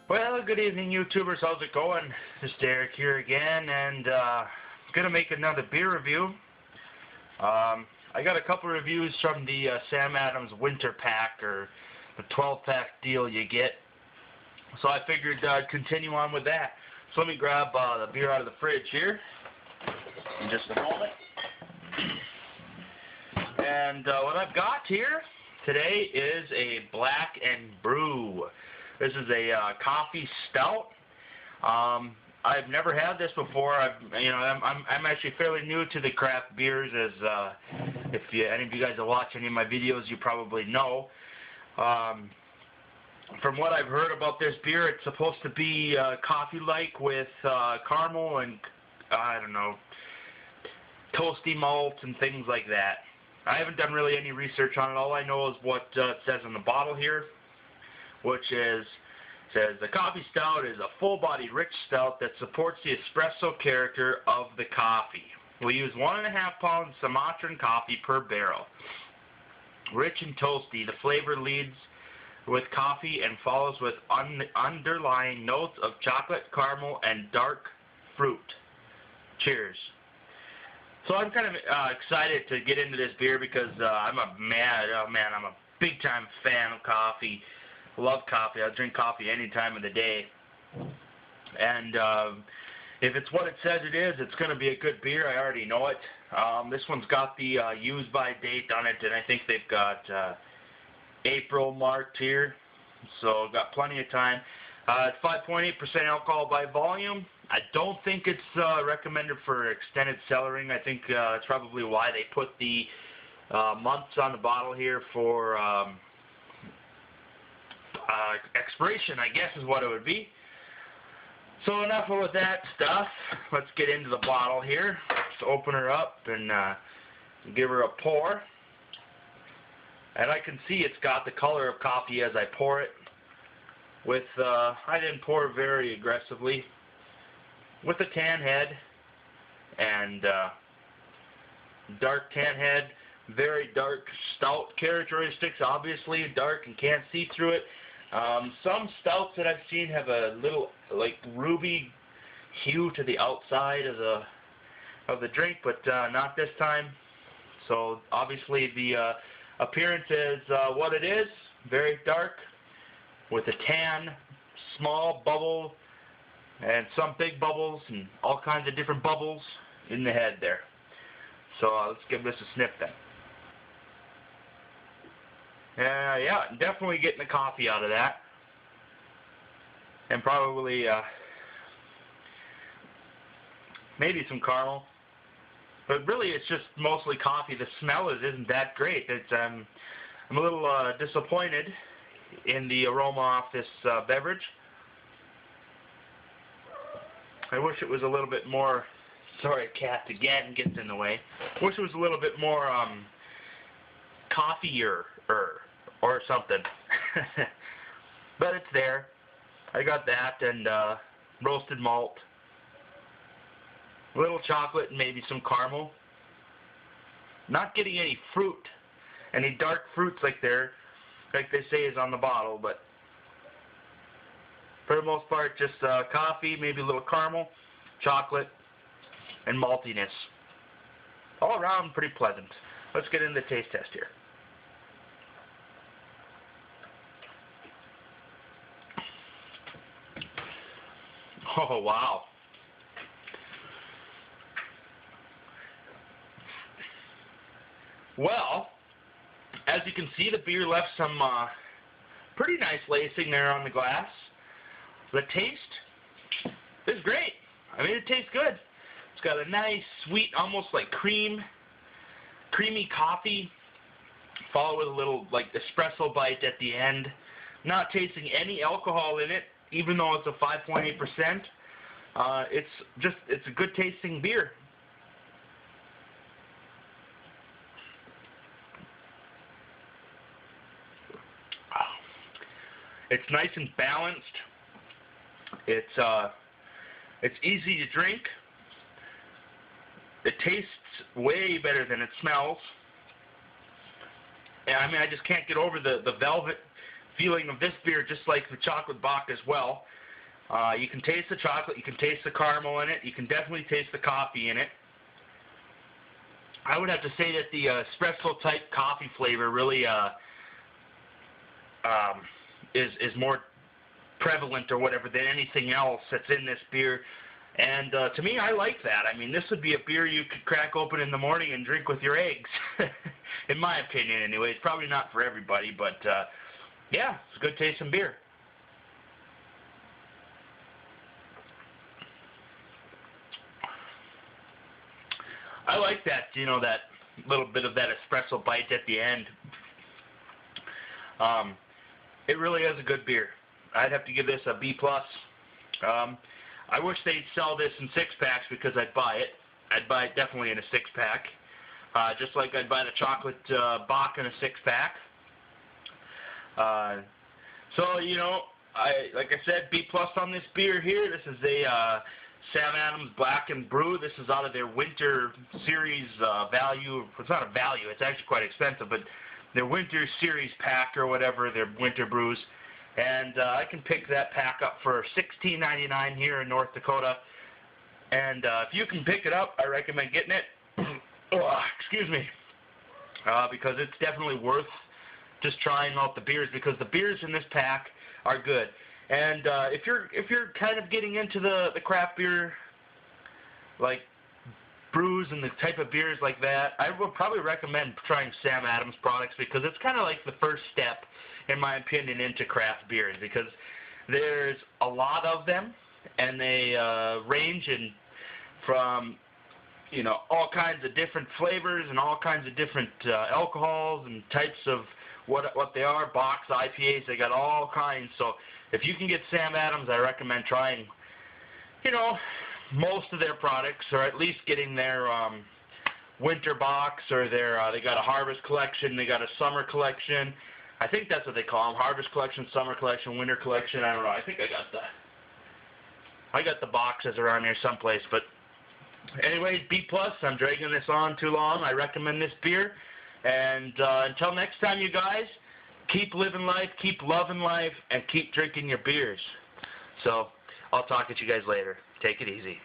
Well, good evening, YouTubers. How's it going? This is Derek here again, and gonna make another beer review. I got a couple reviews from the Sam Adams Winter Pack, or the 12-pack deal you get. So I figured I'd continue on with that. So let me grab the beer out of the fridge here in just a moment. And what I've got here today is a Black and Brew. This is a coffee stout. I've never had this before. I'm actually fairly new to the craft beers, as if any of you guys have watched any of my videos, you probably know. From what I've heard about this beer, it's supposed to be coffee-like with caramel and, I don't know, toasty malt and things like that. I haven't done really any research on it. All I know is what it says on the bottle here, which says the coffee stout is a full-bodied rich stout that supports the espresso character of the coffee. We use 1.5 pounds Sumatran coffee per barrel. Rich and toasty, the flavor leads with coffee and follows with underlying notes of chocolate, caramel, and dark fruit. Cheers. So I'm kind of excited to get into this beer because I'm a big-time fan of coffee. Love coffee. I'll drink coffee any time of the day. And if it's what it says it is, it's going to be a good beer. I already know it. This one's got the use-by date on it, and I think they've got April marked here. So got plenty of time. It's 5.8% alcohol by volume. I don't think it's recommended for extended cellaring. I think that's probably why they put the months on the bottle here for expiration, I guess is what it would be. So enough with that stuff. Let's get into the bottle here. Let's open her up and give her a pour. And I can see it's got the color of coffee as I pour it. With I didn't pour very aggressively. With a tan head and dark tan head, very dark stout characteristics. Obviously dark and can't see through it. Some stouts that I've seen have a little like ruby hue to the outside of the drink, but not this time. So obviously the appearance is what it is, very dark with a tan, small bubble, and some big bubbles, and all kinds of different bubbles in the head there. So let's give this a sniff then. Yeah, definitely getting the coffee out of that. And probably maybe some caramel. But really it's just mostly coffee. The smell isn't that great. I'm a little disappointed in the aroma off this beverage. I wish it was a little bit more, sorry, cat again gets in the way. I wish it was a little bit more coffee-er or something. But it's there. I got that and roasted malt, a little chocolate, and maybe some caramel. Not getting any fruit, any dark fruits like they say is on the bottle, but for the most part, just coffee, maybe a little caramel, chocolate, and maltiness. All around pretty pleasant. Let's get into the taste test here. Oh, wow. Well, as you can see, the beer left some pretty nice lacing there on the glass. The taste is great. I mean, it tastes good. It's got a nice, sweet, almost like creamy coffee, followed with a little like espresso bite at the end. Not tasting any alcohol in it, even though it's a 5.8%. It's a good tasting beer. It's nice and balanced. It's easy to drink. It tastes way better than it smells. And I mean, I just can't get over the velvet feeling of this beer, just like the chocolate Bock as well. You can taste the chocolate, you can taste the caramel in it, you can definitely taste the coffee in it. I would have to say that the espresso type coffee flavor really is more prevalent or whatever than anything else that's in this beer. And to me, I like that. I mean, this would be a beer you could crack open in the morning and drink with your eggs, in my opinion anyway. It's probably not for everybody, but yeah, it's a good tasting beer. I like that, you know, that little bit of that espresso bite at the end. It really is a good beer. I'd have to give this a B+. I wish they'd sell this in 6-packs because I'd buy it. I'd buy it definitely in a 6-pack. Just like I'd buy the chocolate Bock in a 6-pack. So, you know, like I said, B+ on this beer here. This is a Sam Adams Black and Brew. This is out of their Winter Series value. It's not a value. It's actually quite expensive, but their Winter Series pack or whatever, their Winter Brews. And I can pick that pack up for $16.99 here in North Dakota. And if you can pick it up, I recommend getting it. Excuse me. Because it's definitely worth just trying out the beers, because the beers in this pack are good. And if you're kind of getting into the craft beer, like brews and the type of beers like that, I would probably recommend trying Sam Adams products, because it's kind of like the first step, in my opinion, into craft beers, because there's a lot of them, and they range in from, you know, all kinds of different flavors and all kinds of different alcohols and types of what they are, Bocks, IPAs, they got all kinds. So if you can get Sam Adams, I recommend trying, you know, most of their products, or at least getting their winter box, or their they got a harvest collection, they got a summer collection. I think that's what they call them: harvest collection, summer collection, winter collection. I don't know. I think I got the boxes around here someplace. But anyways, B+. I'm dragging this on too long. I recommend this beer. And until next time, you guys, keep living life, keep loving life, and keep drinking your beers. So I'll talk to you guys later. Take it easy.